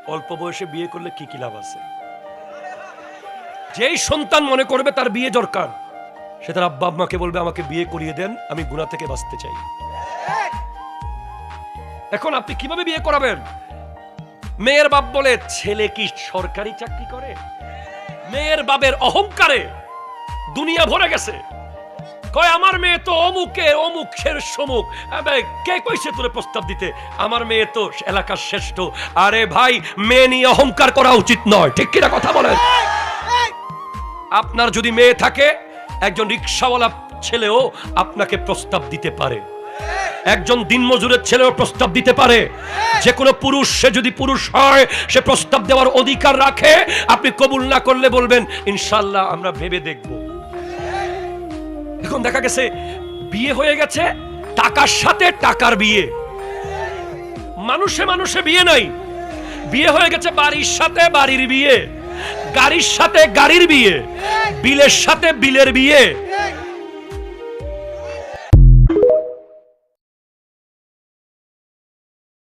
অল্প বয়সে বিয়ে করলে কি কি লাভ আছে? যেই সন্তান মনে করবে তার বিয়ে দরকার, সে তার আব্বা আম্মাকে বলবে আমাকে বিয়ে করিয়ে দেন, আমি গুনাহ থেকে বাঁচতে চাই। এখন আপনি কিভাবে বিয়ে করাবেন? মেয়ের বাপ বলে ছেলে কি সরকারি চাকরি করে? মেয়ের বাপের অহংকারে দুনিয়া ভরে গেছে। কয় আমার মেয়ে তো অমুকের সমুখ, কে কইছে তোরে প্রস্তাব দিতে? আমার মেয়ে তো এলাকার শ্রেষ্ঠ। আরে ভাই, মেয়ে নিয়ে অহংকার করা উচিত নয়, ঠিক কিনা কথা বলেন? আপনার যদি মেয়ে থাকে, একজন রিকশাওয়ালা ছেলেও আপনাকে প্রস্তাব দিতে পারে, একজন দিনমজুরের ছেলেও প্রস্তাব দিতে পারে। যে কোনো পুরুষ, সে যদি পুরুষ হয়, সে প্রস্তাব দেওয়ার অধিকার রাখে। আপনি কবুল না করলে বলবেন ইনশাআল্লাহ আমরা ভেবে দেখব। এখন দেখা গেছে বিয়ে হয়ে গেছে টাকার সাথে টাকার বিয়ে, মানুষে মানুষে বিয়ে নাই। বিয়ে হয়ে গেছে বাড়ির সাথে বাড়ির বিয়ে, গাড়ির সাথে গাড়ির বিয়ে, বিলের সাথে বিলের বিয়ে।